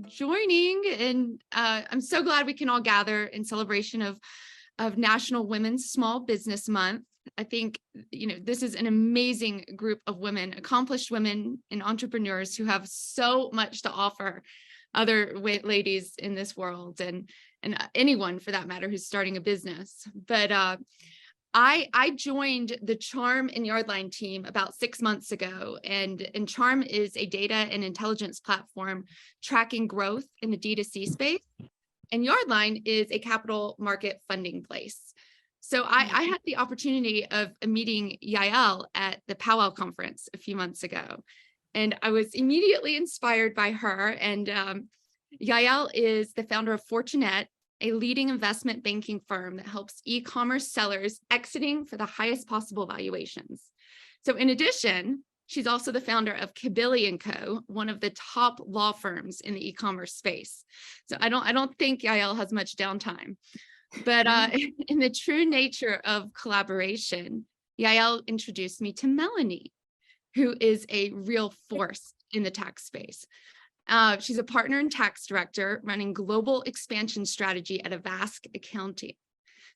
joining. And I'm so glad we can all gather in celebration of National Women's Small Business Month. I think, this is an amazing group of women, accomplished women and entrepreneurs who have so much to offer other ladies in this world and anyone for that matter who's starting a business. But I joined the Charm and Yardline team about 6 months ago, and Charm is a data and intelligence platform tracking growth in the D2C space, and Yardline is a capital market funding place. So I had the opportunity of meeting Yael at the Powwow conference a few months ago, and I was immediately inspired by her. And Yael is the founder of Fortunet, a leading investment banking firm that helps e-commerce sellers exiting for the highest possible valuations. So in addition, she's also the founder of Cabilly & Co., one of the top law firms in the e-commerce space. So I don't think Yael has much downtime. But in the true nature of collaboration, Yael introduced me to Melanie, who is a real force in the tax space. She's a partner and tax director running global expansion strategy at AVASK Accounting.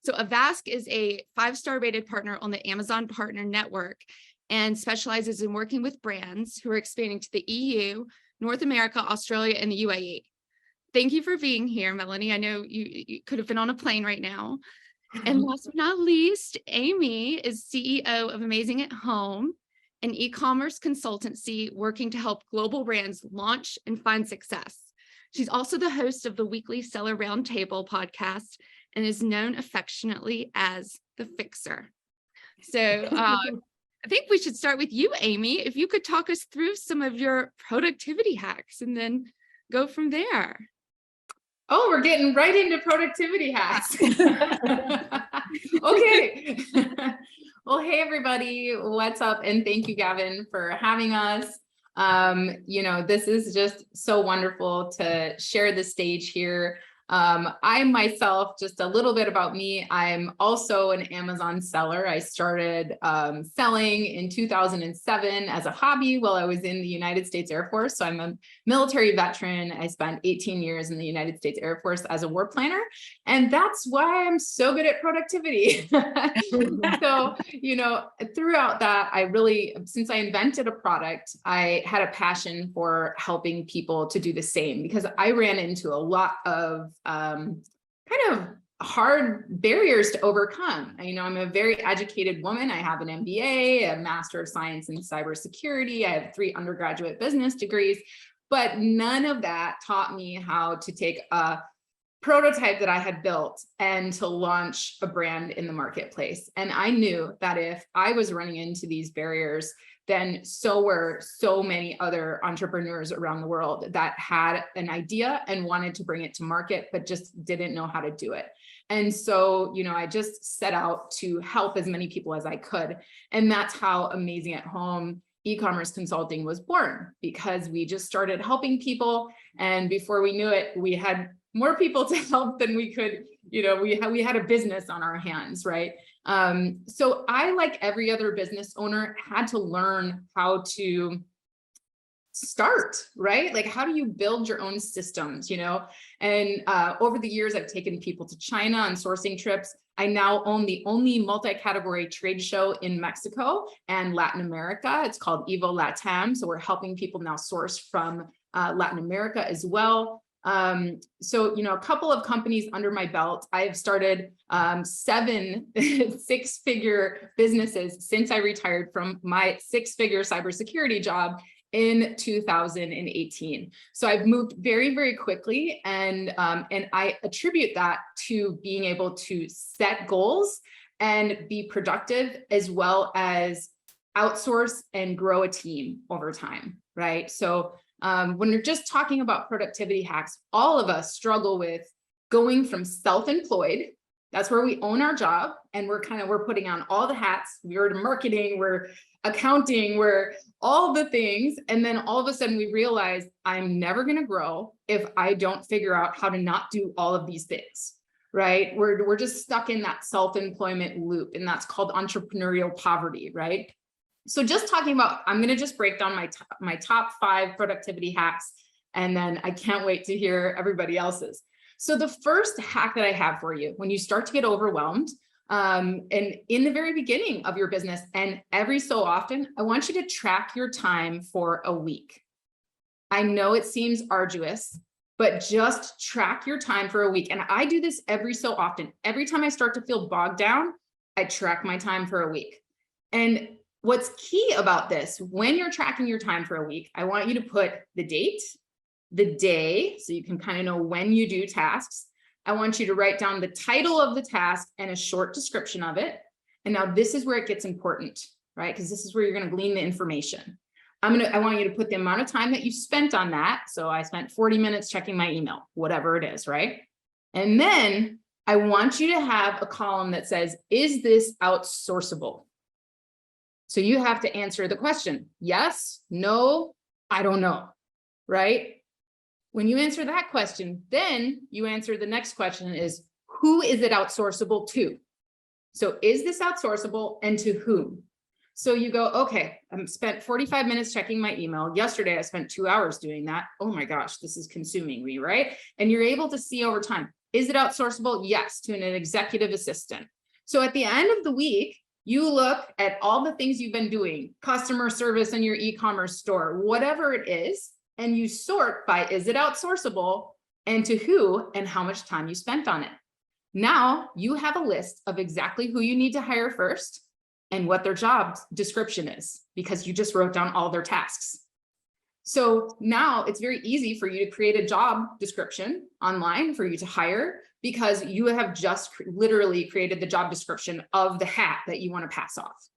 So AVASK is a 5-star rated partner on the Amazon Partner Network and specializes in working with brands who are expanding to the EU, North America, Australia, and the UAE. Thank you for being here, Melanie. I know you could have been on a plane right now. And last but not least, Amy is CEO of Amazing at Home, an e-commerce consultancy working to help global brands launch and find success. She's also the host of the weekly Seller Roundtable podcast and is known affectionately as the Fixer. So I think we should start with you, Amy. If you could talk us through some of your productivity hacks and then go from there. Oh, we're getting right into productivity hacks. Okay. Well, hey, everybody, what's up? And thank you, Gavin, for having us. This is just so wonderful to share the stage here. I myself, just a little bit about me, I'm also an Amazon seller. I started selling in 2007 as a hobby while I was in the United States Air Force. So I'm a military veteran. I spent 18 years in the United States Air Force as a war planner. And that's why I'm so good at productivity. So, throughout that, I really, since I invented a product, I had a passion for helping people to do the same, because I ran into a lot of kind of hard barriers to overcome. I'm a very educated woman. I have an MBA, a Master of Science in Cybersecurity. I have 3 undergraduate business degrees, but none of that taught me how to take a prototype that I had built and to launch a brand in the marketplace. And I knew that if I was running into these barriers, then so were so many other entrepreneurs around the world that had an idea and wanted to bring it to market, but just didn't know how to do it. And so, I just set out to help as many people as I could. And that's how Amazing at Home e-commerce consulting was born, because we just started helping people. And before we knew it, we had more people to help than we could, we had a business on our hands, right? So I, like every other business owner, had to learn how to start, right? Like, how do you build your own systems, And over the years, I've taken people to China on sourcing trips. I now own the only multi-category trade show in Mexico and Latin America. It's called Evo Latam. So we're helping people now source from Latin America as well. So, a couple of companies under my belt. I've started 7 6-figure businesses since I retired from my 6-figure cybersecurity job in 2018. So I've moved very, very quickly, and I attribute that to being able to set goals and be productive, as well as outsource and grow a team over time, right? So when you're just talking about productivity hacks, all of us struggle with going from self-employed. That's where we own our job and we're putting on all the hats. We're marketing, we're accounting, we're all the things. And then all of a sudden we realize I'm never going to grow if I don't figure out how to not do all of these things, right? We're just stuck in that self-employment loop, and that's called entrepreneurial poverty, right? So just talking about, I'm going to just break down my top 5 productivity hacks And then I can't wait to hear everybody else's. So the first hack that I have for you, when you start to get overwhelmed, and in the very beginning of your business, and every so often, I want you to track your time for a week. I know it seems arduous, but just track your time for a week. And I do this every so often. Every time I start to feel bogged down, I track my time for a week. And what's key about this, when you're tracking your time for a week, I want you to put the date, the day, so you can kind of know when you do tasks. I want you to write down the title of the task and a short description of it. And now this is where it gets important, right? Because this is where you're going to glean the information. I want you to put the amount of time that you spent on that. So I spent 40 minutes checking my email, whatever it is, right? And then I want you to have a column that says, is this outsourceable? So you have to answer the question, yes, no, I don't know, right? When you answer that question, then you answer the next question is, who is it outsourceable to? So is this outsourceable and to whom? So you go, okay, I spent 45 minutes checking my email. Yesterday, I spent 2 hours doing that. Oh my gosh, this is consuming me, right? And you're able to see over time, is it outsourceable? Yes, to an executive assistant. So at the end of the week, you look at all the things you've been doing, customer service in your e-commerce store, whatever it is, and you sort by, is it outsourceable and to who and how much time you spent on it. Now you have a list of exactly who you need to hire first and what their job description is, because you just wrote down all their tasks. So now it's very easy for you to create a job description online for you to hire, because you have just literally created the job description of the hat that you want to pass off.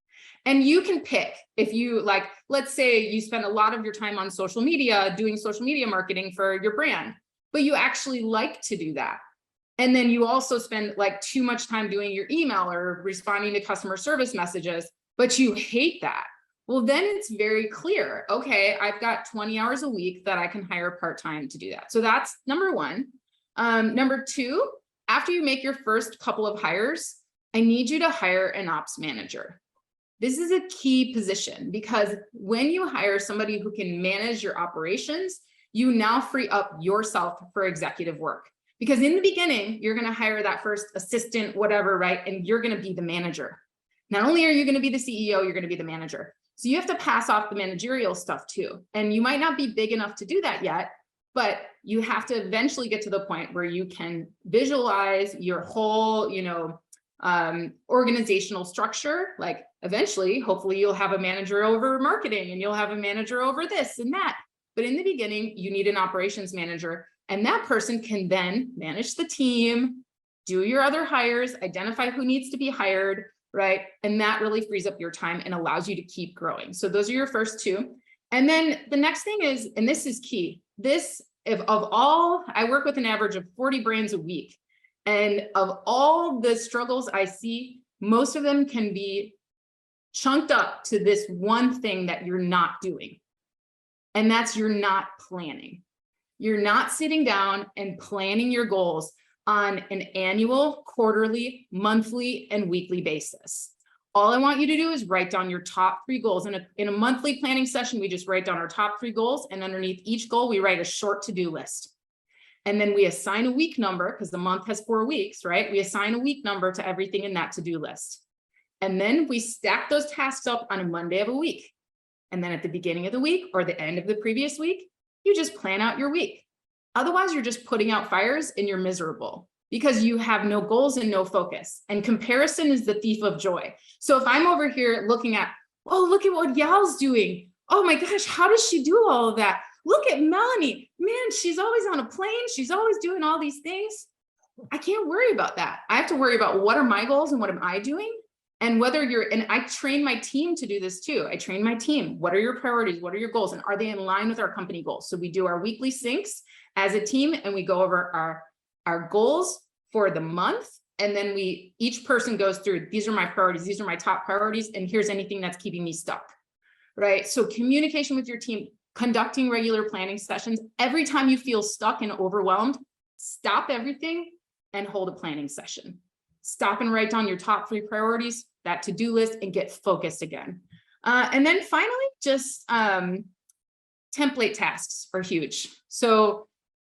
And you can pick, if you like, let's say you spend a lot of your time on social media, doing social media marketing for your brand, but you actually like to do that. And then you also spend like too much time doing your email or responding to customer service messages, but you hate that. Well, then it's very clear. Okay, I've got 20 hours a week that I can hire part-time to do that. So that's number one. Number two, after you make your first couple of hires, I need you to hire an ops manager. This is a key position, because when you hire somebody who can manage your operations, you now free up yourself for executive work. Because in the beginning, you're going to hire that first assistant, whatever, right? And you're going to be the manager. Not only are you going to be the CEO, you're going to be the manager. So you have to pass off the managerial stuff too. And you might not be big enough to do that yet, but you have to eventually get to the point where you can visualize your whole, organizational structure. Like eventually, hopefully you'll have a manager over marketing and you'll have a manager over this and that. But in the beginning, you need an operations manager. And that person can then manage the team, do your other hires, identify who needs to be hired, right? And that really frees up your time and allows you to keep growing. So those are your first two. And then the next thing is, and this is key, I work with an average of 40 brands a week. And of all the struggles I see, most of them can be chunked up to this one thing that you're not doing. And that's you're not planning. You're not sitting down and planning your goals on an annual, quarterly, monthly, and weekly basis. All I want you to do is write down your top 3 goals. In a monthly planning session, we just write down our top 3 goals, and underneath each goal, we write a short to-do list. And then we assign a week number, because the month has 4 weeks, right? We assign a week number to everything in that to-do list. And then we stack those tasks up on a Monday of a week. And then at the beginning of the week or the end of the previous week, you just plan out your week. Otherwise, you're just putting out fires and you're miserable because you have no goals and no focus. And comparison is the thief of joy. So if I'm over here looking at, oh, look at what Yael's doing. Oh my gosh, how does she do all of that? Look at Melanie. Man, she's always on a plane. She's always doing all these things. I can't worry about that. I have to worry about what are my goals and what am I doing? And and I train my team to do this too. I train my team. What are your priorities? What are your goals? And are they in line with our company goals? So we do our weekly syncs as a team, and we go over our goals for the month. And then each person goes through, these are my priorities. These are my top priorities. And here's anything that's keeping me stuck, right? So communication with your team, conducting regular planning sessions. Every time you feel stuck and overwhelmed, stop everything and hold a planning session. Stop and write down your top 3 priorities, that to-do list, and get focused again. And then finally, just template tasks are huge. So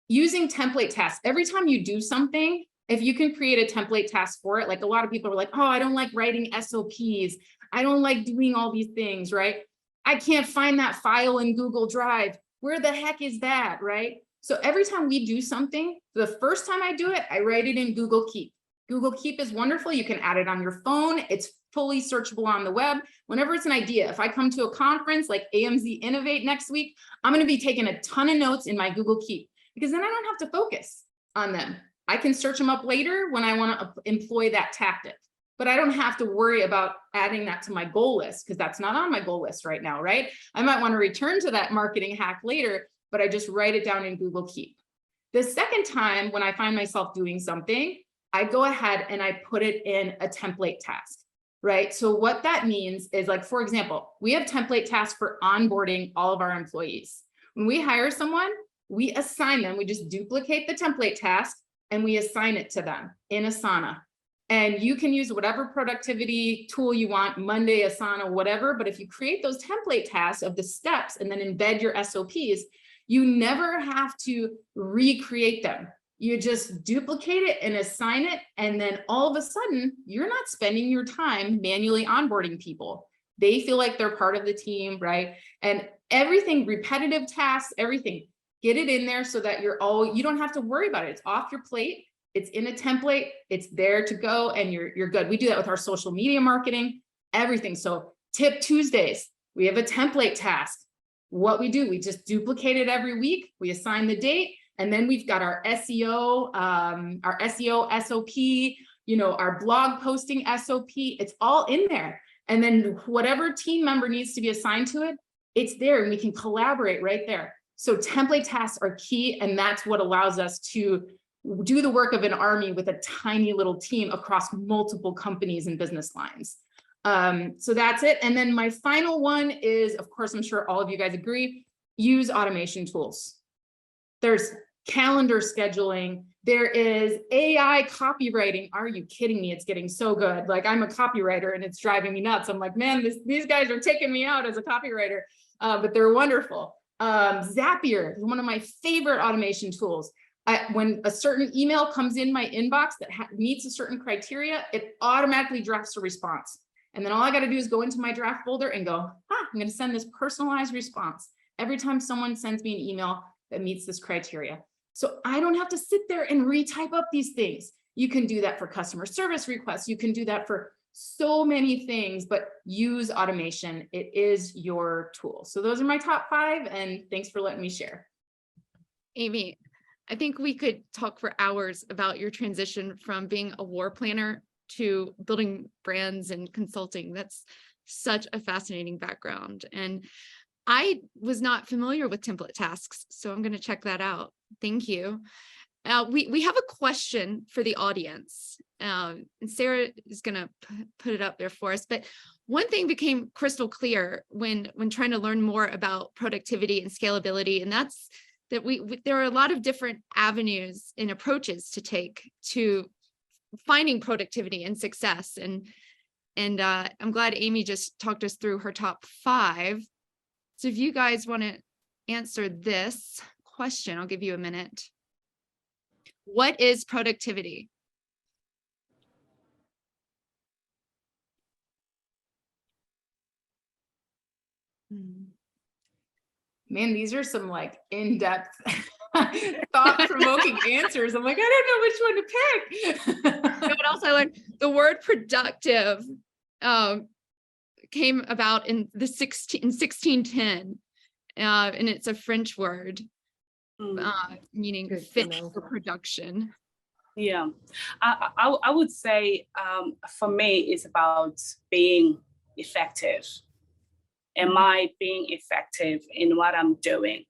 using template tasks, every time you do something, if you can create a template task for it, like a lot of people are like, oh, I don't like writing SOPs. I don't like doing all these things, right? I can't find that file in Google Drive. Where the heck is that, right? So every time we do something, the first time I do it, I write it in Google Keep. Google Keep is wonderful. You can add it on your phone. It's fully searchable on the web. Whenever it's an idea, if I come to a conference like AMZ Innovate next week, I'm going to be taking a ton of notes in my Google Keep, because then I don't have to focus on them. I can search them up later when I want to employ that tactic, but I don't have to worry about adding that to my goal list, because that's not on my goal list right now, right? I might want to return to that marketing hack later, but I just write it down in Google Keep. The second time when I find myself doing something, I go ahead and I put it in a template task, right? So what that means is, like, for example, we have template tasks for onboarding all of our employees. When we hire someone, we assign them, we just duplicate the template task and we assign it to them in Asana. And you can use whatever productivity tool you want, Monday, Asana, whatever. But if you create those template tasks of the steps and then embed your SOPs, you never have to recreate them. You just duplicate it and assign it. And then all of a sudden, you're not spending your time manually onboarding people. They feel like they're part of the team, right? And everything, repetitive tasks, everything, get it in there so that you don't have to worry about it. It's off your plate. It's in a template. It's there to go, and you're good. We do that with our social media marketing, everything. So Tip Tuesdays, we have a template task. What we do, we just duplicate it every week. We assign the date, and then we've got our SEO SOP, our blog posting SOP. It's all in there. And then whatever team member needs to be assigned to it, it's there, and we can collaborate right there. So template tasks are key, and that's what allows us to do the work of an army with a tiny little team across multiple companies and business lines. So that's it. And then my final one is, of course, I'm sure all of you guys agree, use automation tools. There's calendar scheduling. There is AI copywriting. Are you kidding me? It's getting so good. Like, I'm a copywriter and it's driving me nuts. I'm like, man, these guys are taking me out as a copywriter, but they're wonderful. Zapier is one of my favorite automation tools. When a certain email comes in my inbox that meets a certain criteria, it automatically drafts a response. And then all I got to do is go into my draft folder and go, I'm going to send this personalized response every time someone sends me an email that meets this criteria. So I don't have to sit there and retype up these things. You can do that for customer service requests. You can do that for so many things, but use automation. It is your tool. So those are my top 5, and thanks for letting me share. Amy, I think we could talk for hours about your transition from being a war planner to building brands and consulting. That's such a fascinating background. And I was not familiar with template tasks, so I'm going to check that out. Thank you. We have a question for the audience, and Sarah is going to put it up there for us. But one thing became crystal clear when trying to learn more about productivity and scalability, and that's that there are a lot of different avenues and approaches to take to finding productivity and success. And I'm glad Amy just talked us through her top 5. So if you guys want to answer this question, I'll give you a minute. What is productivity? Man, these are some like in-depth, thought-provoking answers. I'm like, I don't know which one to pick. You know what else I learned? The word productive came about in 1610, and it's a French word meaning fit for production. Yeah, I would say for me, it's about being effective. Am I being effective in what I'm doing?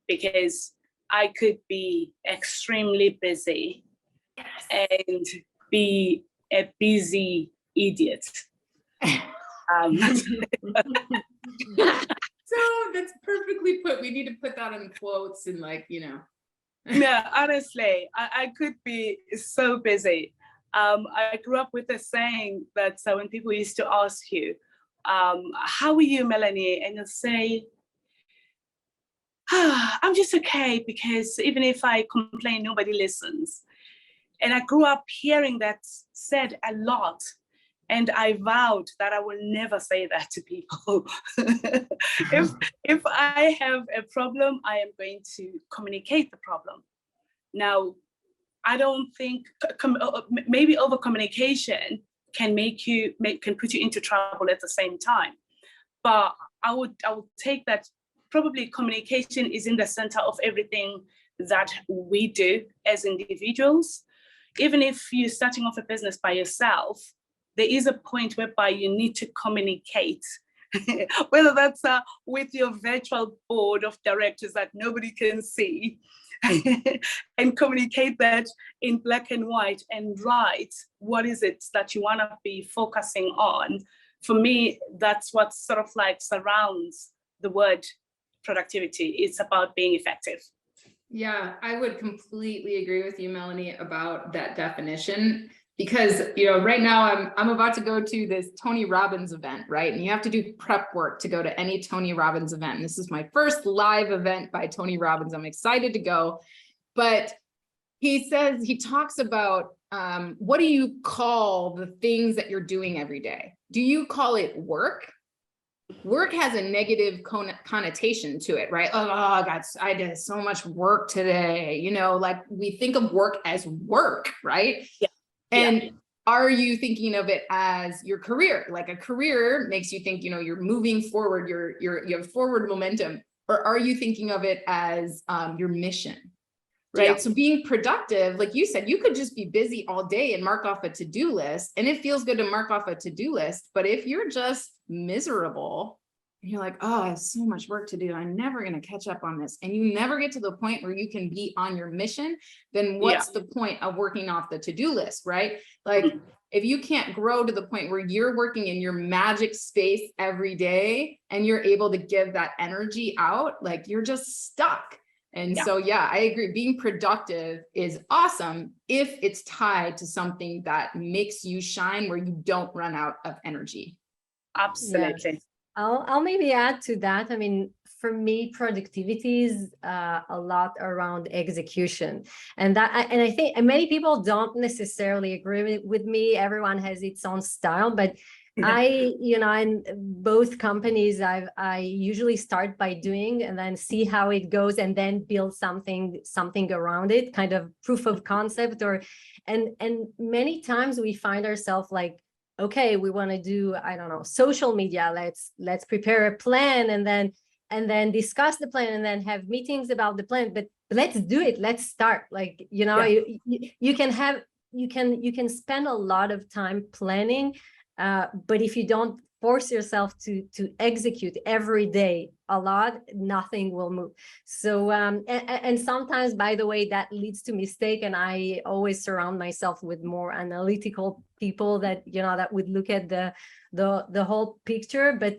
Because I could be extremely busy and be a busy idiot. So that's perfectly put. We need to put that in quotes and No, honestly, I could be so busy. I grew up with a saying that when people used to ask you, how are you, Melanie? And you'll say, I'm just okay, because even if I complain, nobody listens. And I grew up hearing that said a lot. And I vowed that I will never say that to people. if I have a problem, I am going to communicate the problem. Now, I don't think maybe over communication can can put you into trouble at the same time. But I would take that probably communication is in the center of everything that we do as individuals. Even if you're starting off a business by yourself, there is a point whereby you need to communicate, whether that's with your virtual board of directors that nobody can see, and communicate that in black and white and write what is it that you want to be focusing on. For me, that's what sort of like surrounds the word productivity. It's about being effective. Yeah, I would completely agree with you, Melanie, about that definition, because, you know, right now I'm about to go to this Tony Robbins event, right? And you have to do prep work to go to any Tony Robbins event. And this is my first live event by Tony Robbins. I'm excited to go. But he talks about, what do you call the things that you're doing every day? Do you call it work? Work has a negative connotation to it, right? Oh God, I did so much work today. You know, like we think of work as work, right? Yeah. And are you thinking of it as your career? Like a career makes you think, you know, you're moving forward, you have forward momentum, or are you thinking of it as your mission? Right. Yeah. So being productive, like you said, you could just be busy all day and mark off a to-do list, and it feels good to mark off a to-do list. But if you're just miserable, and you're like, oh, I have so much work to do, I'm never going to catch up on this, and you never get to the point where you can be on your mission, then what's the point of working off the to-do list, right? Like if you can't grow to the point where you're working in your magic space every day and you're able to give that energy out, like you're just stuck. And so, yeah, I agree. Being productive is awesome if it's tied to something that makes you shine, where you don't run out of energy. Absolutely. Yes. I'll maybe add to that. I mean, for me, productivity is a lot around execution, and I think many people don't necessarily agree with me. Everyone has its own style, but in both companies, I usually start by doing and then see how it goes, and then build something around it, kind of proof of concept. And many times we find ourselves like, okay, we want to do, I don't know, social media. Let's prepare a plan, and then discuss the plan, and then have meetings about the plan. But let's do it. Let's start. Like, you know, you can spend a lot of time planning. But if you don't force yourself to execute every day a lot, nothing will move. So and sometimes, by the way, that leads to mistake, and I always surround myself with more analytical people that, you know, that would look at the whole picture. But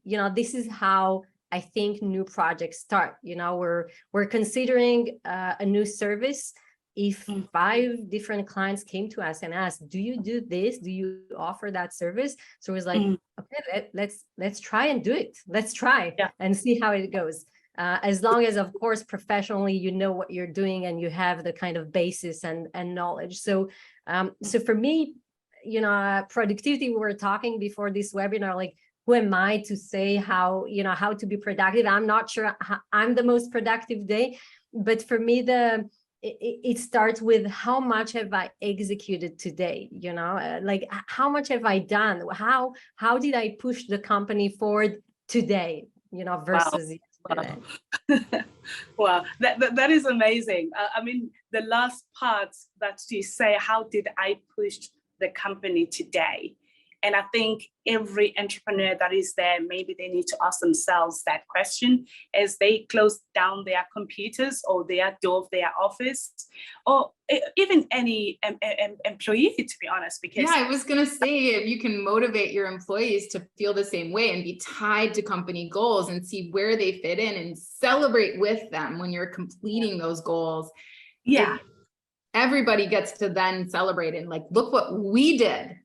you know, this is how I think new projects start. You know, we're considering a new service. If 5 different clients came to us and asked, do you do this? Do you offer that service? So it was like, okay, let's try and do it. Let's try and see how it goes. As long as, of course, professionally, you know what you're doing and you have the kind of basis and knowledge. So, so for me, you know, productivity, we were talking before this webinar, like, who am I to say how to be productive? I'm not sure I'm the most productive day, but for me, it starts with how much have I executed today, you know, like how much have I done? How did I push the company forward today, you know, versus yesterday? Wow, that is amazing. I mean, the last part that you say, how did I push the company today? And I think every entrepreneur that is there, maybe they need to ask themselves that question as they close down their computers or their door of their office, or even any employee, to be honest. Because I was going to say, if you can motivate your employees to feel the same way and be tied to company goals and see where they fit in and celebrate with them when you're completing those goals. Everybody gets to then celebrate and like, look what we did.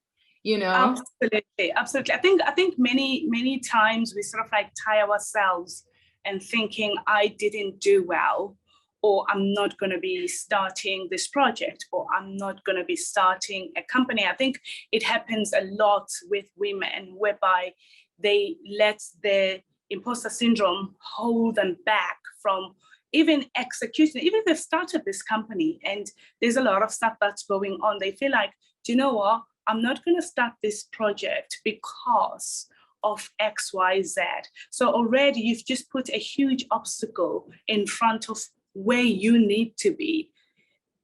You know, absolutely. I think many times we sort of like tie ourselves and thinking I didn't do well, or I'm not going to be starting this project, or I'm not going to be starting a company. I think it happens a lot with women, whereby they let their imposter syndrome hold them back from even execution. Even if they've started this company and there's a lot of stuff that's going on, they feel like, do you know what? I'm not going to start this project because of X, Y, Z. So already you've just put a huge obstacle in front of where you need to be.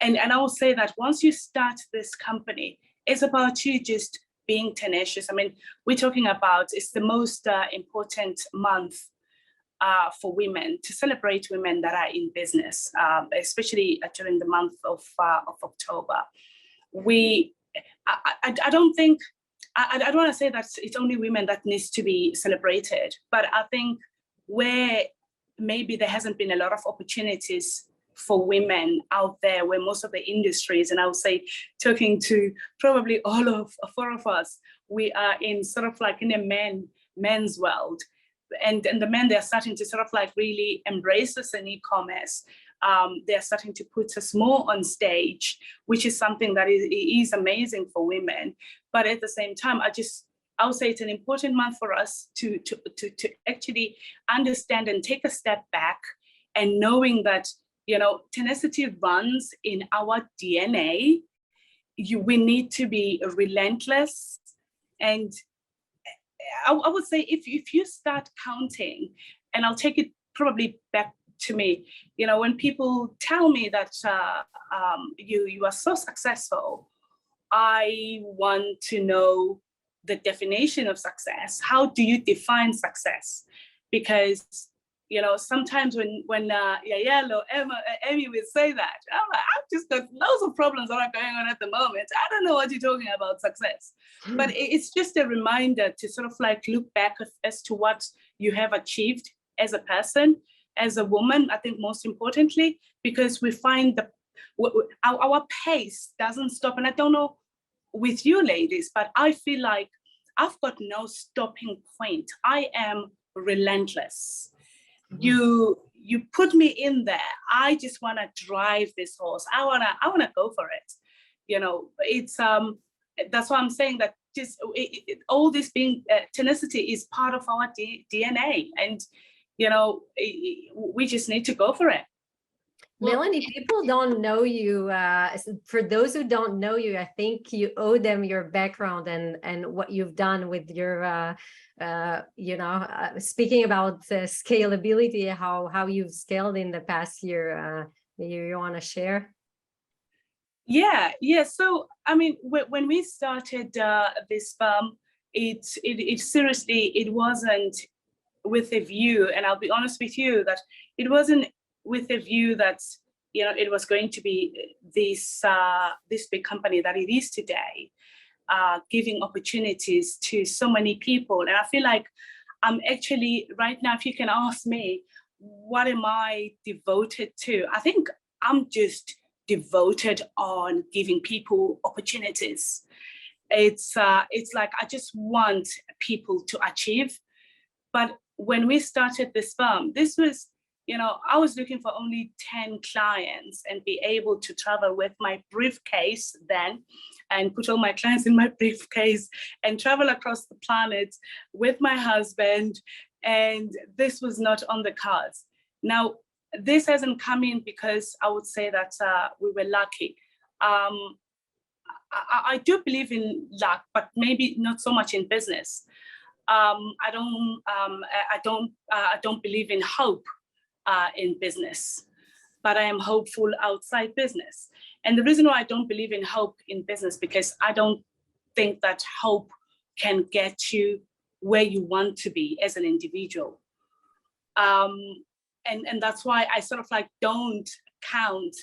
And I will say that once you start this company, it's about you just being tenacious. I mean, we're talking about, it's the most important month for women, to celebrate women that are in business, especially during the month of October. I don't think, I don't want to say that it's only women that needs to be celebrated, but I think where maybe there hasn't been a lot of opportunities for women out there, where most of the industries, and I would say, talking to probably all of four of us, we are in sort of like in a men's world. And the men, they're starting to sort of like really embrace us in e-commerce. They're starting to put us more on stage, which is something that is amazing for women. But at the same time, I would say it's an important month for us to actually understand and take a step back, and knowing that, you know, tenacity runs in our DNA. We need to be relentless. And I would say if you start counting, and I'll take it probably back to me, you know, when people tell me that you are so successful, I want to know the definition of success. How do you define success? Because, you know, sometimes when Yael or Emmy will say that, I'm like, I've just got loads of problems that are going on at the moment. I don't know what you're talking about success. But it's just a reminder to sort of like look back as to what you have achieved as a person, as a woman, I think most importantly, because we find our pace doesn't stop. And I don't know with you ladies, but I feel like I've got no stopping point. I am relentless. You put me in there. I just want to drive this horse. I wanna go for it. You know, it's that's why I'm saying that just all this being tenacity is part of our DNA, and you know, we just need to go for it. Melanie, people don't know you. For those who don't know you, I think you owe them your background and what you've done with your, you know, speaking about scalability, how you've scaled in the past year. You want to share? Yeah. So, I mean, when we started this firm, it seriously, it wasn't with a view, and I'll be honest with you, that it wasn't with a view that, you know, it was going to be this big company that it is today, giving opportunities to so many people. And I feel like I'm actually, right now, if you can ask me, what am I devoted to? I think I'm just devoted on giving people opportunities. It's like I just want people to achieve. But when we started this firm, this was, you know, I was looking for only 10 clients and be able to travel with my briefcase then and put all my clients in my briefcase and travel across the planet with my husband. And this was not on the cards. Now, this hasn't come in because I would say that we were lucky. I do believe in luck, but maybe not so much in business. I don't believe in hope in business, but I am hopeful outside business. And the reason why I don't believe in hope in business, because I don't think that hope can get you where you want to be as an individual. And that's why I sort of like don't count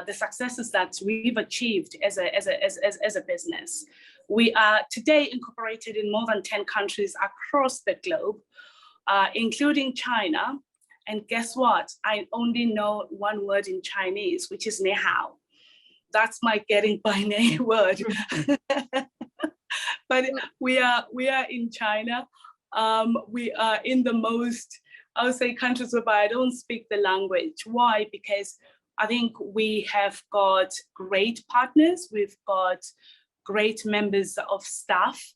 the successes that we've achieved as a business. We are today incorporated in more than 10 countries across the globe, including China. And guess what? I only know one word in Chinese, which is ni hao. That's my getting by name word. But we are in China. We are in the most I would say countries whereby I don't speak the language. Why? Because I think we have got great partners. We've got great members of staff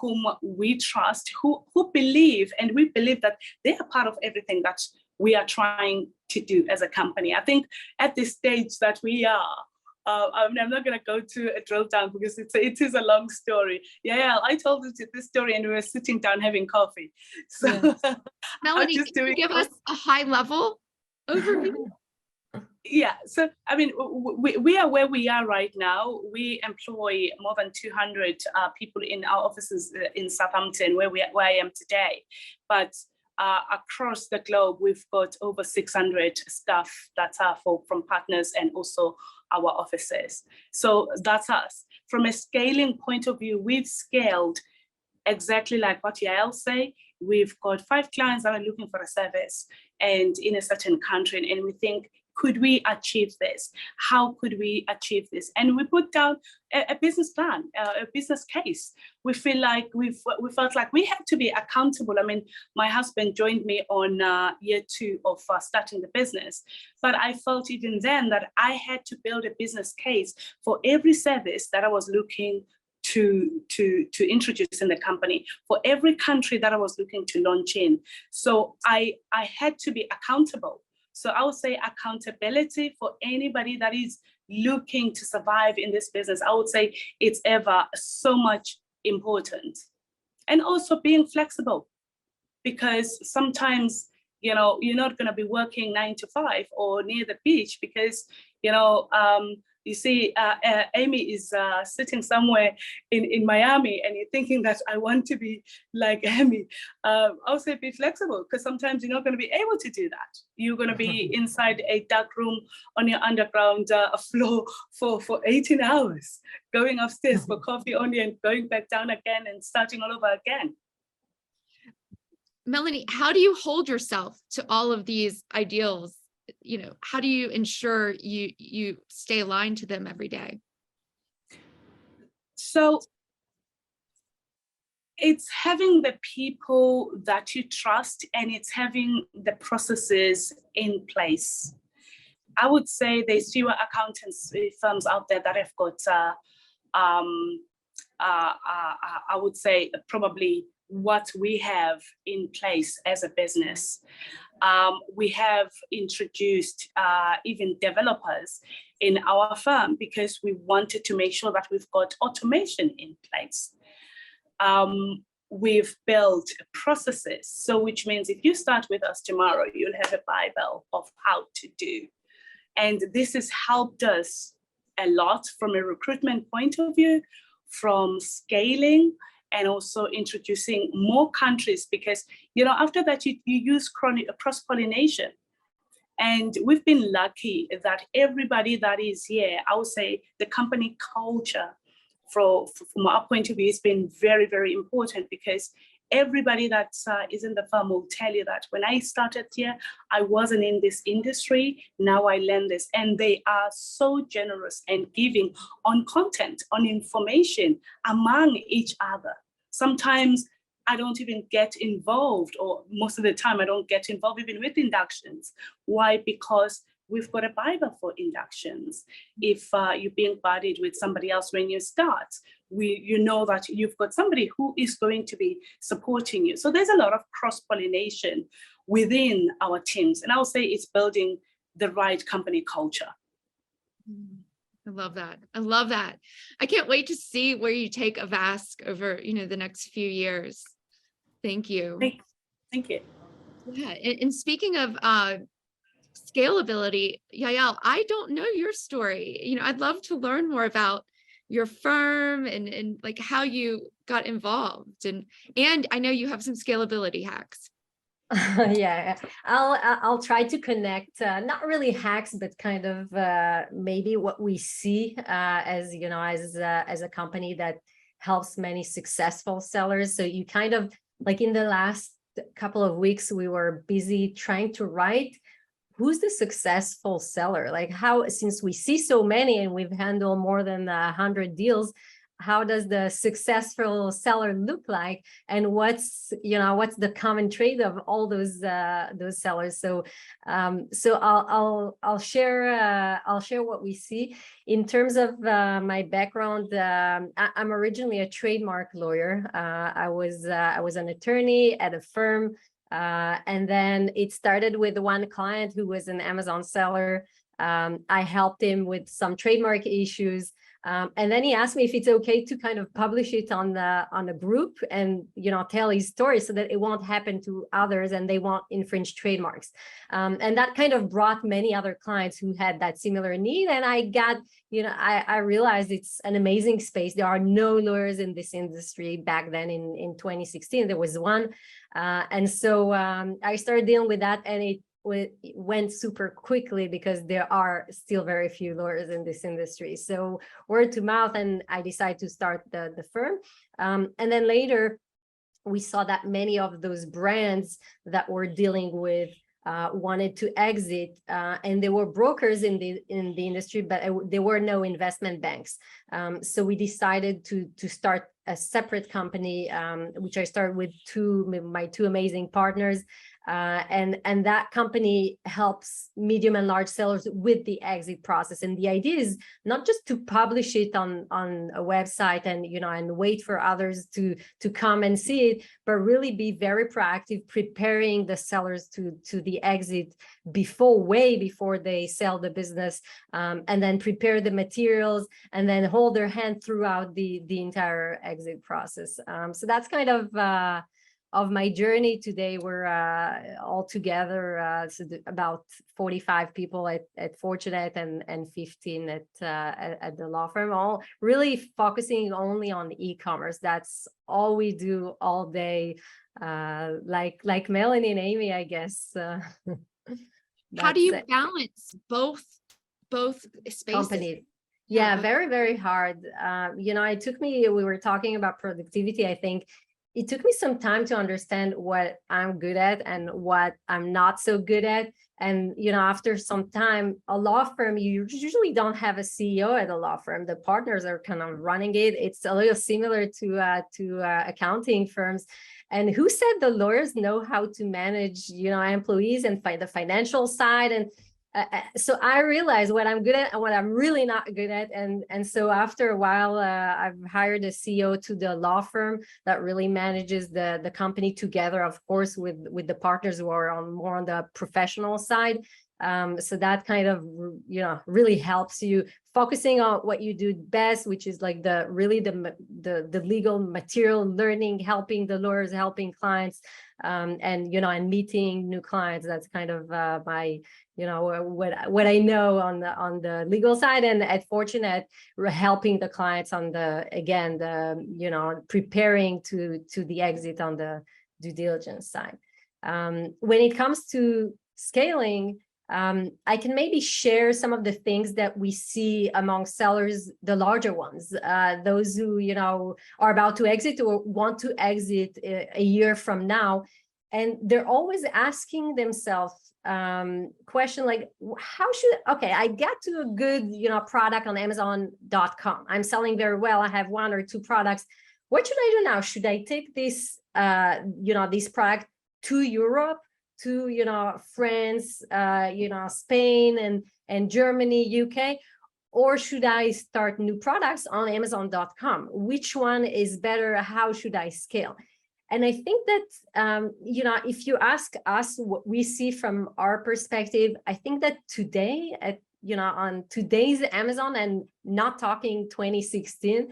whom we trust, who believe, and we believe that they are part of everything that we are trying to do as a company. I think at this stage that we are, I'm not going to go to a drill down because it is a long story. Yeah, I told you this story and we were sitting down having coffee. So, yeah. Melanie, can you give us a high level overview? Yeah, so I mean, we are where we are right now. We employ more than 200 people in our offices in Southampton, where I am today. But across the globe, we've got over 600 staff that are from partners and also our offices. So that's us. From a scaling point of view, we've scaled exactly like what Yael say. We've got 5 clients that are looking for a service and in a certain country, and we think, could we achieve this? How could we achieve this? And we put down a business plan, a business case. We feel like we felt like we had to be accountable. I mean, my husband joined me on year 2 of starting the business, but I felt even then that I had to build a business case for every service that I was looking to introduce in the company, for every country that I was looking to launch in. So I had to be accountable. So I would say accountability for anybody that is looking to survive in this business, I would say it's ever so much important. And also being flexible, because sometimes, you know, you're not going to be working 9 to 5 or near the beach because, you know, you see, Amy is sitting somewhere in Miami, and you're thinking that I want to be like Amy. I'll say be flexible, because sometimes you're not going to be able to do that. You're going to be inside a dark room on your underground floor for 18 hours, going upstairs for coffee only and going back down again and starting all over again. Melanie, how do you hold yourself to all of these ideals? You know, how do you ensure you stay aligned to them every day? So it's having the people that you trust, and it's having the processes in place. I would say there's fewer accountancy firms out there that have got, I would say, probably what we have in place as a business. We have introduced even developers in our firm because we wanted to make sure that we've got automation in place. We've built processes, so which means if you start with us tomorrow, you'll have a Bible of how to do. And this has helped us a lot from a recruitment point of view, from scaling, and also introducing more countries, because, you know, after that you use cross-pollination. And we've been lucky that everybody that is here, I would say the company culture from our point of view has been very, very important, because everybody that is in the firm will tell you that when I started here, I wasn't in this industry, now I learn this. And they are so generous and giving on content, on information among each other. Sometimes I don't even get involved, or most of the time I don't get involved even with inductions. Why? Because we've got a Bible for inductions. If you're being buddied with somebody else when you start, you know that you've got somebody who is going to be supporting you. So there's a lot of cross-pollination within our teams. And I would say it's building the right company culture. I love that. I love that. I can't wait to see where you take AVASK over, you know, the next few years. Thank you. Thank you. Yeah. And speaking of scalability, Yael, I don't know your story. You know, I'd love to learn more about your firm and like how you got involved. And I know you have some scalability hacks. Yeah, I'll try to connect, not really hacks, but kind of maybe what we see as, you know, as a company that helps many successful sellers. So you kind of, like, in the last couple of weeks, we were busy trying to write who's the successful seller, like how, since we see so many and we've handled more than 100 deals, how does the successful seller look like, and what's the common trait of all those sellers. So I'll share what we see in terms of my background. I'm originally a trademark lawyer. I was an attorney at a firm, and then it started with one client who was an Amazon seller. I helped him with some trademark issues. And then he asked me if it's okay to kind of publish it on a group and, tell his story so that it won't happen to others and they won't infringe trademarks. And that kind of brought many other clients who had that similar need. And I got, I realized it's an amazing space. There are no lawyers in this industry back then in 2016. There was one. And so I started dealing with that, and it went super quickly because there are still very few lawyers in this industry. So word to mouth, and I decided to start the firm. And then later, we saw that many of those brands that we're dealing with wanted to exit, and there were brokers in the industry, but there were no investment banks. So we decided to start a separate company, which I started with my two amazing partners. And that company helps medium and large sellers with the exit process. And the idea is not just to publish it on a website and and wait for others to come and see it, but really be very proactive, preparing the sellers to the exit way before they sell the business, and then prepare the materials and then hold their hand throughout the entire exit process. So that's kind of my journey today. We're all together, so about 45 people at Fortunet and 15 at the law firm, all really focusing only on e-commerce. That's all we do all day, like Melanie and Amy, I guess. How do you balance both spaces? Companies. Yeah, very, very hard. We were talking about productivity. I think it took me some time to understand what I'm good at and what I'm not so good at. And, after some time, a law firm, you usually don't have a CEO at a law firm. The partners are kind of running it. It's a little similar to accounting firms. And who said the lawyers know how to manage, employees and the financial side? And so I realized what I'm good at and what I'm really not good at. And so after a while, I've hired a CEO to the law firm that really manages the company together, of course, with the partners who are more on the professional side. So that kind of, really helps you focusing on what you do best, which is like the legal material learning, helping the lawyers, helping clients, and meeting new clients. That's kind of my, what I know on the legal side, and at Fortunet, helping the clients on preparing to the exit on the due diligence side. When it comes to scaling, I can maybe share some of the things that we see among sellers, the larger ones, those who, are about to exit or want to exit a year from now. And they're always asking themselves question like, I get to a good, product on Amazon.com. I'm selling very well. I have one or two products. What should I do now? Should I take this, this product to Europe, to, France, Spain and Germany, UK, or should I start new products on Amazon.com? Which one is better? How should I scale? And I think that, if you ask us what we see from our perspective, I think that today, on today's Amazon, and not talking 2016,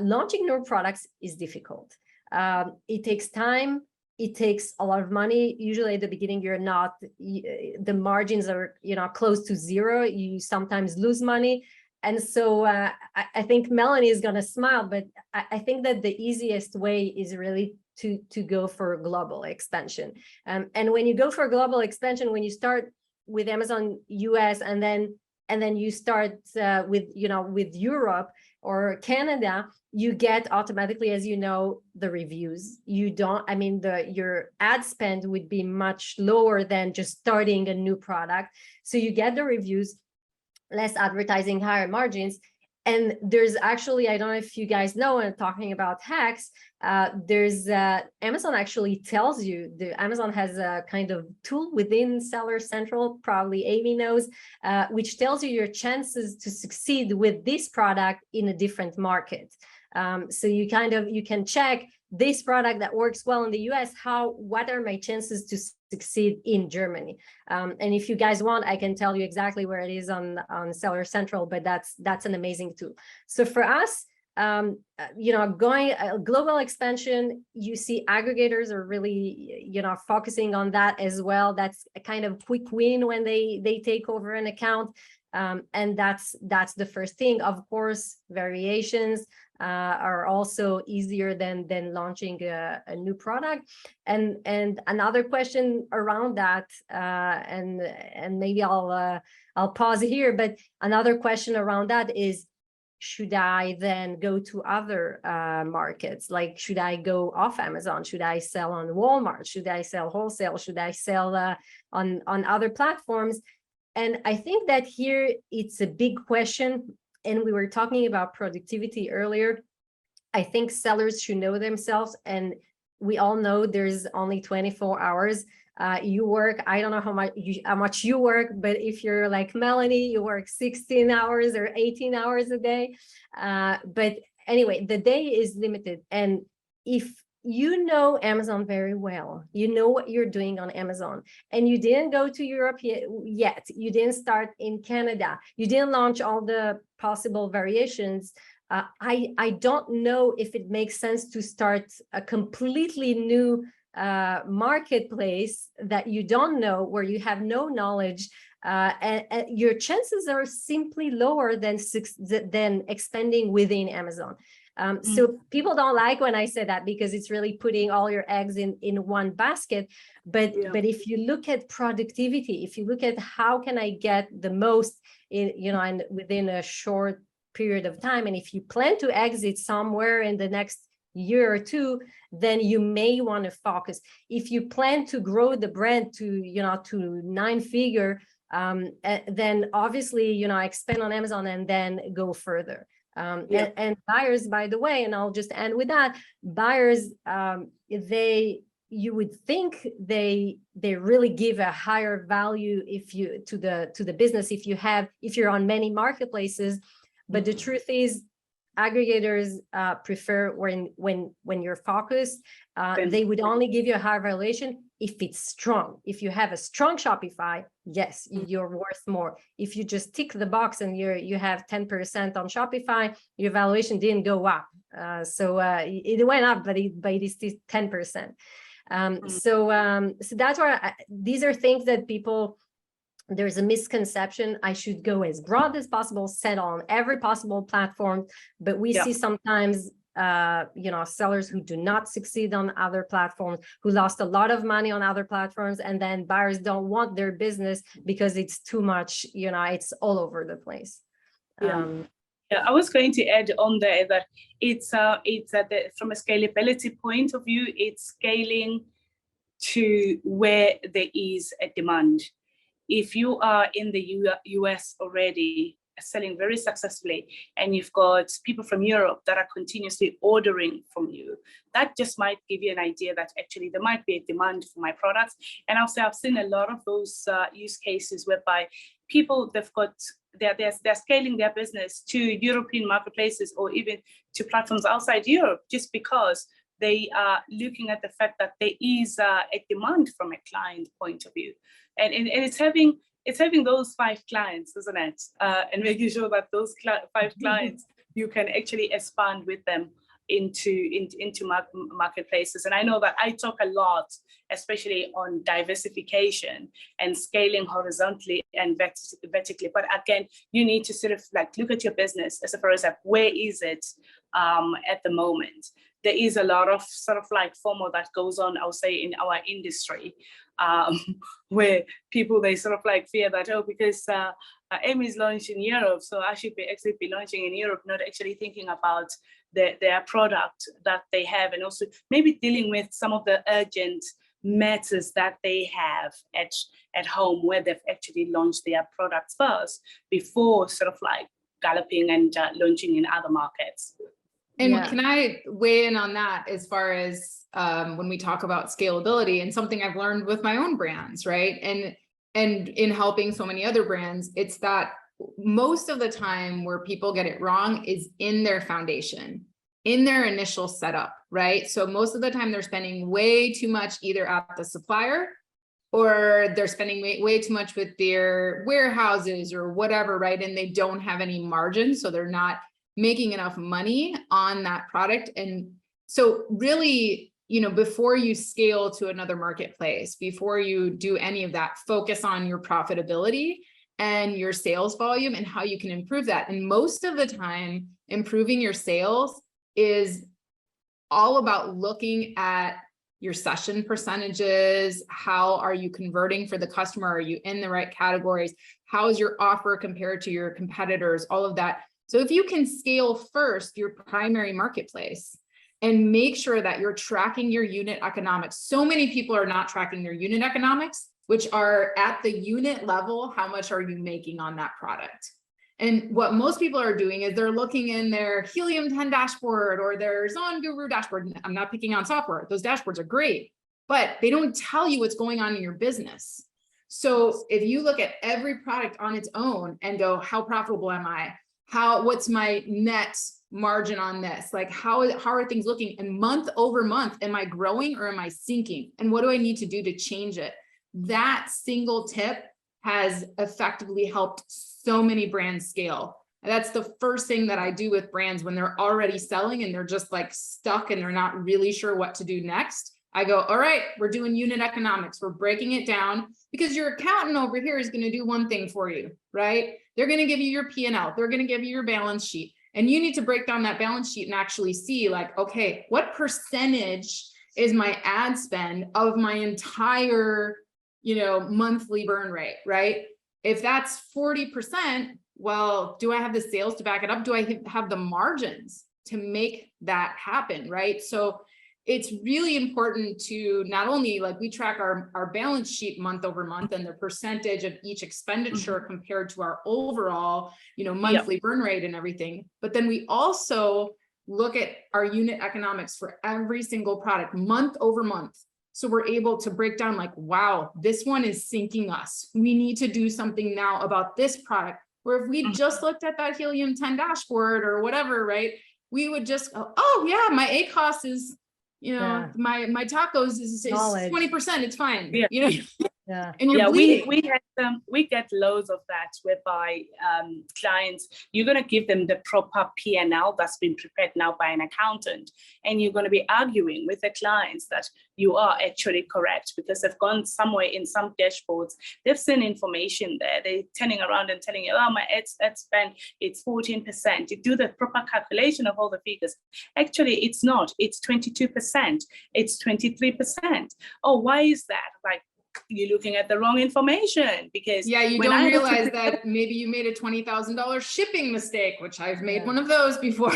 launching new products is difficult. It takes time. It takes a lot of money. Usually at the beginning, the margins are, close to zero. You sometimes lose money. And so I think Melanie is going to smile, but I think that the easiest way is really to go for global expansion. And when you go for global expansion, when you start with Amazon US and then you start with Europe or Canada, you get automatically, as the reviews. Your ad spend would be much lower than just starting a new product. So you get the reviews, less advertising, higher margins. And there's actually, I don't know if you guys know, and talking about hacks, there's Amazon actually tells you, Amazon has a kind of tool within Seller Central, probably Amy knows, which tells you your chances to succeed with this product in a different market. So you can check this product that works well in the US, what are my chances to succeed in Germany? And if you guys want, I can tell you exactly where it is on Seller Central, but that's an amazing tool. So for us, going global expansion, you see aggregators are really, focusing on that as well. That's a kind of quick win when they take over an account. And that's the first thing. Of course, variations are also easier than launching a new product. And another question around that, and maybe I'll pause here, but another question around that is, should I then go to other markets? Like, should I go off Amazon? Should I sell on Walmart? Should I sell wholesale? Should I sell on other platforms? And I think that here it's a big question. And we were talking about productivity earlier. I think sellers should know themselves. And we all know there's only 24 hours. You work, I don't know how much you work, but if you're like Melanie, you work 16 hours or 18 hours a day. But anyway, the day is limited. And if you know Amazon very well, you know what you're doing on Amazon, and you didn't go to Europe yet, you didn't start in Canada, you didn't launch all the possible variations, I don't know if it makes sense to start a completely new marketplace that you don't know, where you have no knowledge, and your chances are simply lower than expanding within Amazon. So people don't like when I say that, because it's really putting all your eggs in one basket. But if you look at productivity, if you look at how can I get the most and within a short period of time, and if you plan to exit somewhere in the next year or two, then you may want to focus. If you plan to grow the brand to 9-figure, then obviously expand on Amazon and then go further. And buyers, by the way, and I'll just end with that, buyers, you would think they really give a higher value to the business if you're on many marketplaces. But the truth is, aggregators prefer when you're focused. They would only give you a higher valuation if it's strong. If you have a strong Shopify, yes, you're worth more. If you just tick the box and you have 10% on Shopify, your valuation didn't go up. So it went up, but it is still 10%. So that's why these are things that there's a misconception. I should go as broad as possible, set on every possible platform, but we see sometimes sellers who do not succeed on other platforms, who lost a lot of money on other platforms, and then buyers don't want their business because it's too much, it's all over the place. I was going to add on there that it's from a scalability point of view, it's scaling to where there is a demand. If you are in the US already selling very successfully, and you've got people from Europe that are continuously ordering from you, that just might give you an idea that actually there might be a demand for my products. And also I've seen a lot of those use cases whereby people, they're scaling their business to European marketplaces or even to platforms outside Europe, just because they are looking at the fact that there is a demand from a client point of view. And it's having those 5 clients, isn't it? And making sure that those 5 clients, you can actually expand with them into marketplaces. And I know that I talk a lot, especially on diversification and scaling horizontally and vertically. But again, you need to sort of like look at your business as far as like, where is it at the moment? There is a lot of sort of like FOMO that goes on, I'll say, in our industry, where people, they sort of like fear that, because Amy's launched in Europe, so I should actually be launching in Europe, not actually thinking about their product that they have, and also maybe dealing with some of the urgent matters that they have at home, where they've actually launched their products first before sort of like galloping and launching in other markets. And Yeah. can I weigh in on that as far as when we talk about scalability, and something I've learned with my own brands, right? And in helping so many other brands, it's that most of the time where people get it wrong is in their foundation, in their initial setup, right? So most of the time they're spending way too much either at the supplier, or they're spending way too much with their warehouses or whatever, right? And they don't have any margin, so they're not making enough money on that product. And so really, you know, before you scale to another marketplace, before you do any of that, focus on your profitability and your sales volume and how you can improve that. And most of the time, improving your sales is all about looking at your session percentages. How are you converting for the customer? Are you in the right categories? How is your offer compared to your competitors? All of that. So if you can scale first your primary marketplace and make sure that you're tracking your unit economics. So many people are not tracking their unit economics, which are at the unit level. How much are you making on that product? And what most people are doing is they're looking in their Helium 10 dashboard or their Zon Guru dashboard. I'm not picking on software. Those dashboards are great, but they don't tell you what's going on in your business. So if you look at every product on its own and go, how profitable am I? What's my net margin on this? Like, how are things looking? And month over month, am I growing or am I sinking? And what do I need to do to change it? That single tip has effectively helped so many brands scale. And that's the first thing that I do with brands when they're already selling and they're just like stuck and they're not really sure what to do next. I go, all right, we're doing unit economics. We're breaking it down, because your accountant over here is going to do one thing for you, right? They're going to give you your P&L. They're going to give you your balance sheet. And you need to break down that balance sheet and actually see like, okay, what percentage is my ad spend of my entire, monthly burn rate, right? If that's 40%, well, do I have the sales to back it up? Do I have the margins to make that happen, right? So it's really important to not only like we track our balance sheet month over month and the percentage of each expenditure compared to our overall, monthly burn rate and everything, but then we also look at our unit economics for every single product month over month. So we're able to break down like, wow, this one is sinking us. We need to do something now about this product. Where if we just looked at that Helium 10 dashboard or whatever, right, we would just go, oh yeah, my ACOS is, my tacos is 20%. It's fine. Yeah. And you're bleeding. We get loads of that whereby clients, you're going to give them the proper P&L that's been prepared now by an accountant, and you're going to be arguing with the clients that you are actually correct because they've gone somewhere in some dashboards, they've seen information there, they're turning around and telling you, oh, my ad spend, it's 14%. You do the proper calculation of all the figures. Actually, it's not. It's 22%. It's 23%. Oh, why is that? Like, you're looking at the wrong information because you don't realize that maybe you made a $20,000 shipping mistake, which I've made one of those before.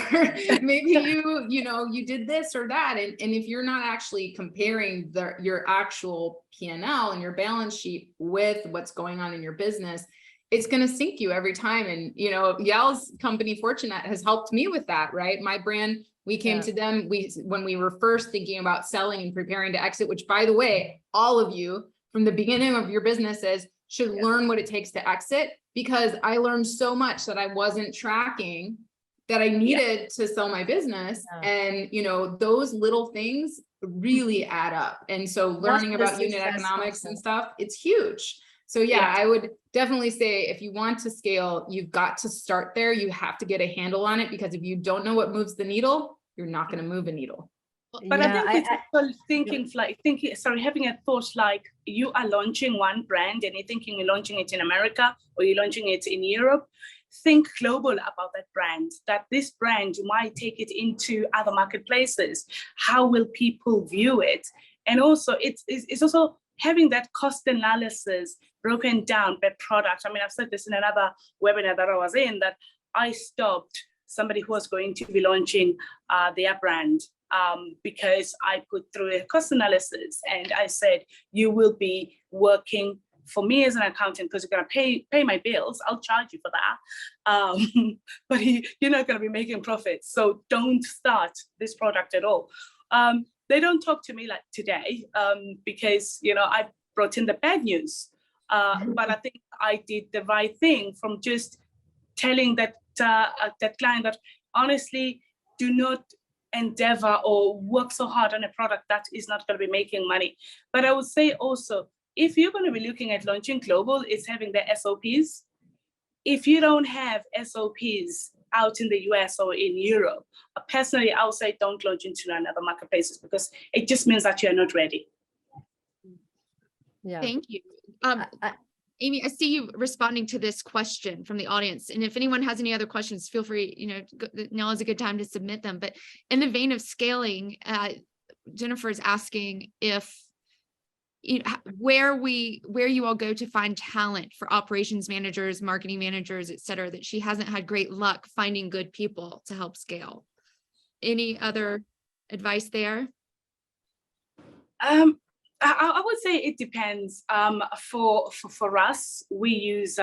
Maybe you did this or that. And if you're not actually comparing your actual P&L and your balance sheet with what's going on in your business, it's going to sink you every time. And, Yael's company, Fortunet, has helped me with that, right? My brand, we came to them, when we were first thinking about selling and preparing to exit, which by the way, all of you from the beginning of your businesses should learn what it takes to exit, because I learned so much that I wasn't tracking that I needed to sell my business. And, those little things really add up. And so learning about unit economics and stuff, it's huge. So I would definitely say if you want to scale, you've got to start there. You have to get a handle on it, because if you don't know what moves the needle, you're not going to move a needle. But I think it's having a thought like you are launching one brand and you're thinking you're launching it in America or you're launching it in Europe. Think global about that brand, that this brand, you might take it into other marketplaces. How will people view it? And also it's also having that cost analysis broken down by product. I mean, I've said this in another webinar that I was in, that I stopped somebody who was going to be launching their brand. Because I put through a cost analysis and I said, you will be working for me as an accountant, because you're going to pay my bills, I'll charge you for that. But you're not going to be making profits. So don't start this product at all. They don't talk to me like today because, I brought in the bad news. But I think I did the right thing from just telling that client that honestly, do not endeavor or work so hard on a product that is not going to be making money. But I would say also, if you're going to be looking at launching global, it's having the SOPs. If you don't have SOPs out in the US or in Europe, personally, I would say don't launch into another marketplaces because it just means that you're not ready. Yeah. Thank you. Amy, I see you responding to this question from the audience. And if anyone has any other questions, feel free, now is a good time to submit them. But in the vein of scaling, Jennifer is asking if, where you all go to find talent for operations managers, marketing managers, et cetera, that she hasn't had great luck finding good people to help scale. Any other advice there? I would say it depends. For us, we use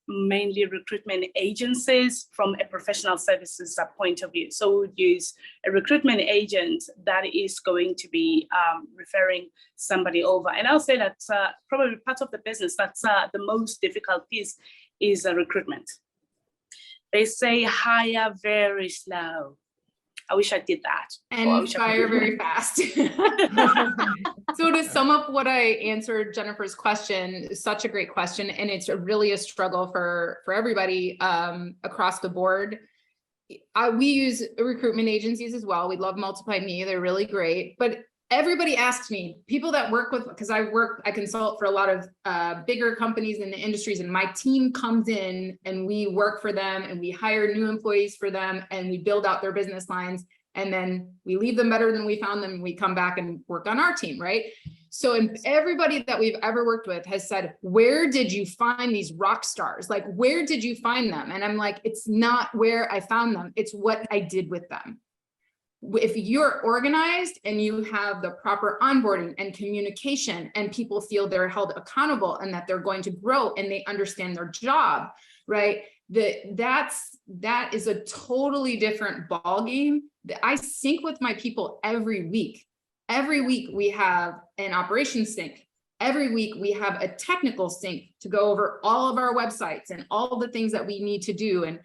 mainly recruitment agencies from a professional services point of view. So we would use a recruitment agent that is going to be referring somebody over. And I'll say that probably part of the business that's the most difficult piece is recruitment. They say hire very slow. I wish I did that. And fire very fast. So to sum up what I answered Jennifer's question, such a great question. And it's really a struggle for everybody across the board. We use recruitment agencies as well. We love Multiply Me. They're really great. But everybody asks me, people that work with, because I consult for a lot of bigger companies in the industries, and my team comes in and we work for them and we hire new employees for them and we build out their business lines. And then we leave them better than we found them. And we come back and work on our team, right? So everybody that we've ever worked with has said, where did you find these rock stars? Like, where did you find them? And I'm like, it's not where I found them. It's what I did with them. If you're organized and you have the proper onboarding and communication and people feel they're held accountable and that they're going to grow and they understand their job, right? That is a totally different ballgame. I sync with my people every week. Every week we have an operations sync. Every week we have a technical sync to go over all of our websites and all the things that we need to do. And,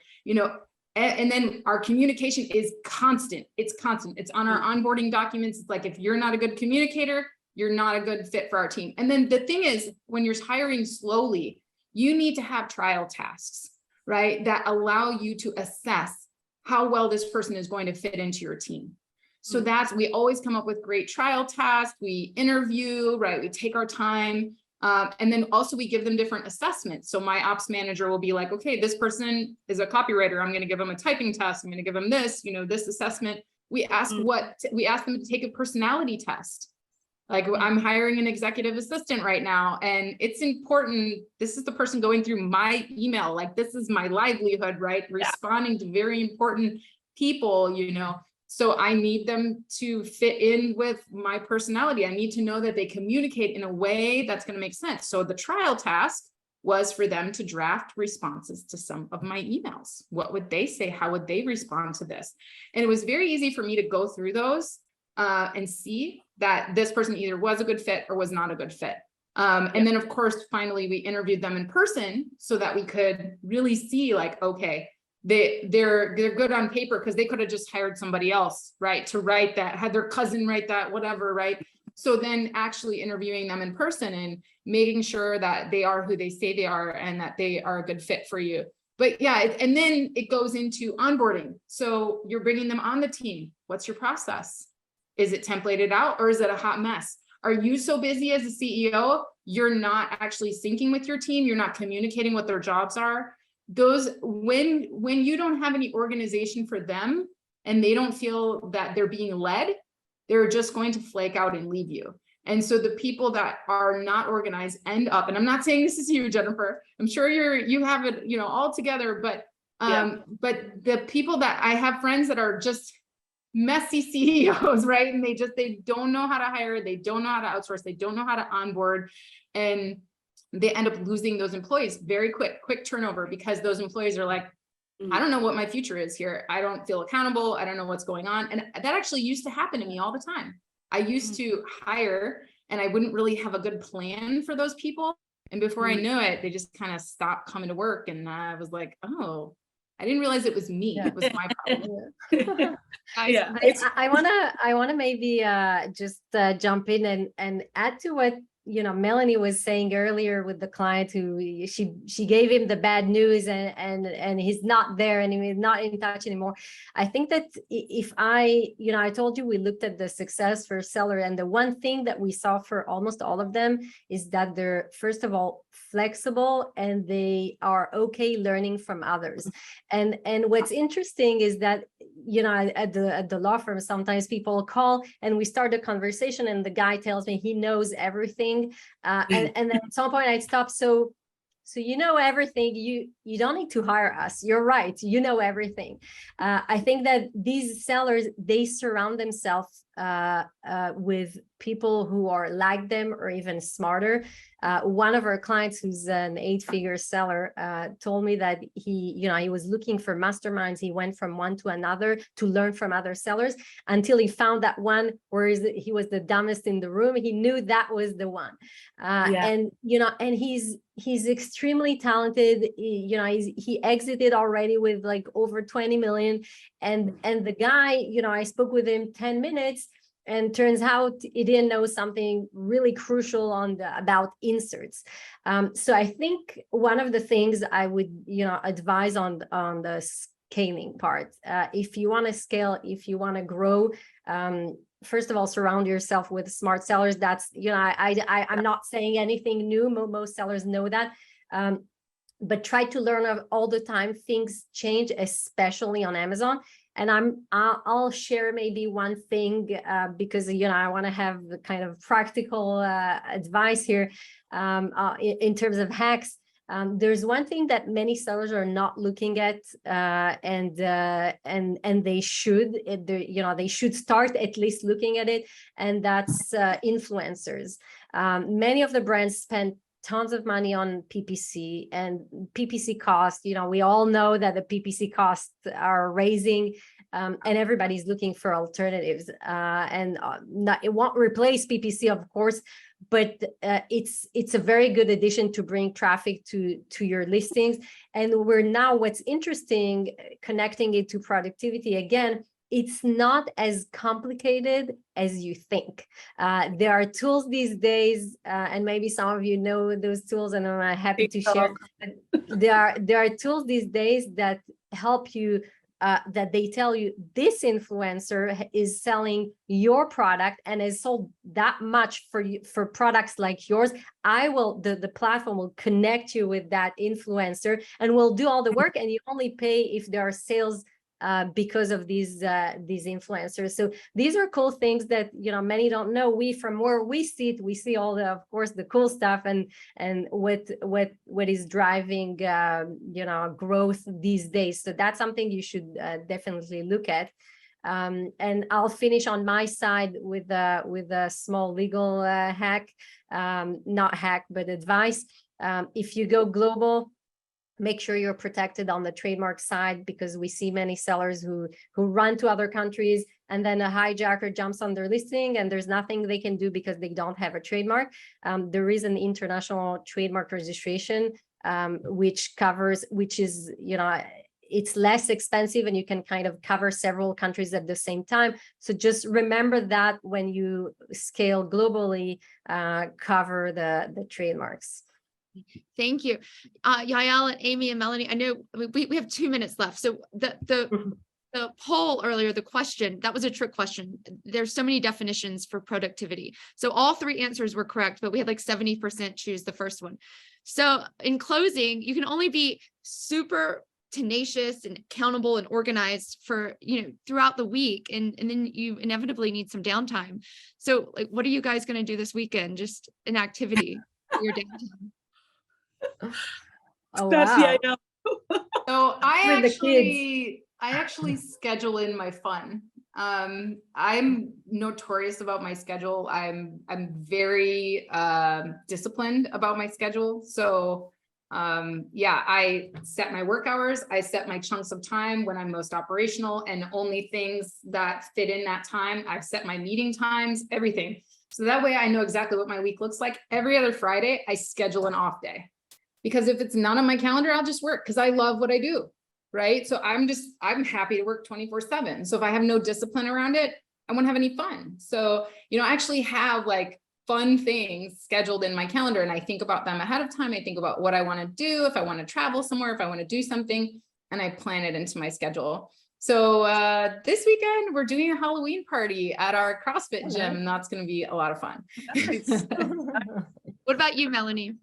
and then our communication is constant. It's constant. It's on our onboarding documents. It's like, if you're not a good communicator, you're not a good fit for our team. And then the thing is, when you're hiring slowly, you need to have trial tasks, right? That allow you to assess how well this person is going to fit into your team. So we always come up with great trial tasks. We interview, right? We take our time. And then also we give them different assessments. So my ops manager will be like, okay, this person is a copywriter. I'm going to give them a typing test. I'm going to give them this, this assessment. We ask them to take a personality test. Like, I'm hiring an executive assistant right now, and it's important. This is the person going through my email. Like, this is my livelihood, right? Responding to very important people, So I need them to fit in with my personality. I need to know that they communicate in a way that's going to make sense. So the trial task was for them to draft responses to some of my emails. What would they say? How would they respond to this? And it was very easy for me to go through those and see that this person either was a good fit or was not a good fit. And then, of course, finally, we interviewed them in person so that we could really see, like, okay, they're good on paper, because they could have just hired somebody else, right, to write that, had their cousin write that, whatever, right? So then actually interviewing them in person and making sure that they are who they say they are and that they are a good fit for you. But yeah, and then it goes into onboarding. So you're bringing them on the team. What's your process? Is it templated out, or is it a hot mess? Are you so busy as a CEO, you're not actually syncing with your team? You're not communicating what their jobs are? When you don't have any organization for them and they don't feel that they're being led, they're just going to flake out and leave you. And so the people that are not organized end up, and I'm not saying this is you, Jennifer, I'm sure you have it, all together, but the people that I have friends that are just messy CEOs, right? And they don't know how to hire, they don't know how to outsource, they don't know how to onboard. And they end up losing those employees very quick turnover, because those employees are like, I don't know what my future is here. I don't feel accountable. I don't know what's going on. And that actually used to happen to me all the time. I used to hire and I wouldn't really have a good plan for those people. And before I knew it, they just kind of stopped coming to work. And I was like, oh, I didn't realize it was me. It was my problem. Yeah. I wanna maybe just jump in and add to what Melanie was saying earlier with the client who she gave him the bad news and he's not there and he's not in touch anymore. I think that if I told you we looked at the success for seller, and the one thing that we saw for almost all of them is that they're, first of all, flexible and they are okay learning from others. And what's interesting is that at the law firm, sometimes people call and we start a conversation and the guy tells me he knows everything, and then at some point I stop. So you know everything, you don't need to hire us. You're right, you know everything. I think that these sellers, they surround themselves with people who are like them or even smarter. One of our clients, who's an 8-figure seller, told me that he was looking for masterminds. He went from one to another to learn from other sellers until he found that one where he was the dumbest in the room. He knew that was the one. And he's extremely talented. He exited already with like over 20 million. And the guy, I spoke with him 10 minutes. And turns out he didn't know something really crucial about inserts. So I think one of the things I would advise on the scaling part, if you want to scale, if you want to grow, first of all, surround yourself with smart sellers. That's I'm not saying anything new. Most sellers know that. But try to learn all the time. Things change, especially on Amazon. And I'll share maybe one thing because I want to have the kind of practical advice here in terms of hacks. There's one thing that many sellers are not looking at, and they should. They should start at least looking at it, and that's influencers. Many of the brands spend tons of money on PPC, and PPC costs, we all know that the PPC costs are raising, and everybody's looking for alternatives. It won't replace PPC, of course, but it's a very good addition to bring traffic to your listings. And what's interesting, connecting it to productivity again, it's not as complicated as you think. There are tools these days, and maybe some of you know those tools, and I'm happy to share. There are tools these days that help you, that they tell you this influencer is selling your product and has sold that much for products like yours. The platform will connect you with that influencer and will do all the work, and you only pay if there are sales because of these influencers. So these are cool things that many don't know. From where we sit, we see all of course the cool stuff and what is driving growth these days. So that's something you should definitely look at. And I'll finish on my side with a small legal hack, not hack but advice. If you go global, make sure you're protected on the trademark side, because we see many sellers who run to other countries and then a hijacker jumps on their listing and there's nothing they can do because they don't have a trademark. There is an international trademark registration, which is, it's less expensive and you can kind of cover several countries at the same time. So just remember that when you scale globally, cover the trademarks. Thank you. Yael and Amy and Melanie, I know we have 2 minutes left. So the poll earlier, the question, that was a trick question. There's so many definitions for productivity. So all 3 answers were correct, but we had like 70% choose the first one. So in closing, you can only be super tenacious and accountable and organized for, throughout the week. And then you inevitably need some downtime. So like, what are you guys going to do this weekend? Just an activity for your downtime. Oh, That's wow. So I With the kids. actually schedule in my fun. I'm notorious about my schedule. I'm very disciplined about my schedule. So yeah, I set my work hours, I set my chunks of time when I'm most operational, and only things that fit in that time. I've set my meeting times, everything. So that way I know exactly what my week looks like. Every other Friday, I schedule an off day, because if it's none on my calendar, I'll just work, because I love what I do. Right. So I'm happy to work 24/7. So if I have no discipline around it, I won't have any fun. So, you know, I actually have like fun things scheduled in my calendar, and I think about them ahead of time. I think about what I want to do, if I want to travel somewhere, if I want to do something, and I plan it into my schedule. So this weekend, we're doing a Halloween party at our CrossFit gym, and that's going to be a lot of fun. Nice. What about you, Melanie?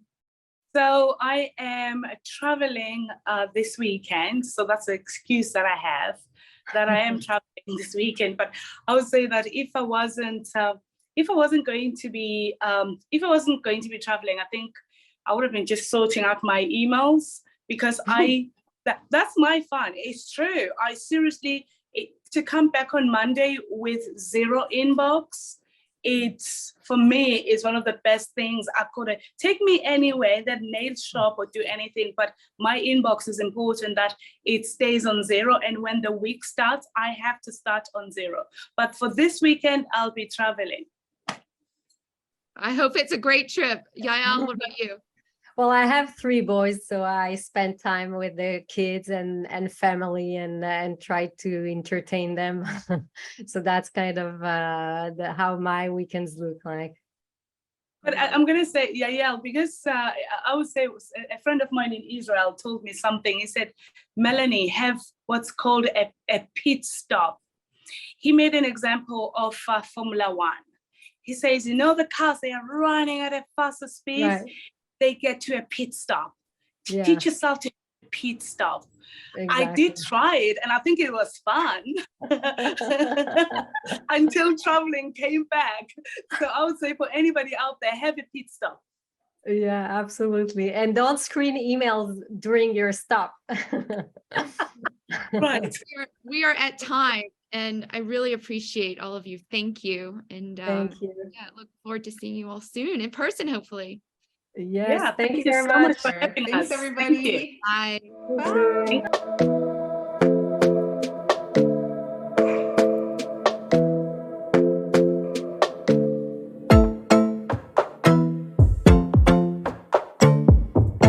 So I am traveling this weekend. So that's the excuse that I have, that I am traveling this weekend. But I would say that if I wasn't going to be traveling, I think I would have been just sorting out my emails, because that's my fun. It's true. I seriously, to come back on Monday with 0 inbox, it's, for me, is one of the best things I could have. Take me anywhere, that nail shop or do anything, but my inbox is important that it stays on 0. And when the week starts, I have to start on 0. But for this weekend, I'll be traveling. I hope it's a great trip. Yael, what about you? Well, I have 3 boys, so I spend time with the kids and family, and try to entertain them. So that's kind of how my weekends look like. But I'm going to say, Yael, because I would say a friend of mine in Israel told me something. He said, Melanie, have what's called a pit stop. He made an example of Formula One. He says, you know, the cars, they are running at a faster speed. Right. They get to a pit stop. Yeah. Teach yourself to pit stop. Exactly. I did try it, and I think it was fun until traveling came back. So I would say for anybody out there, have a pit stop. Yeah, absolutely. And don't screen emails during your stop. Right. We are at time, and I really appreciate all of you. Thank you. And thank you. Yeah, look forward to seeing you all soon in person, hopefully. Yes, yeah, thank you so very much for having Thanks, us. everybody. Thank you. Bye. Bye.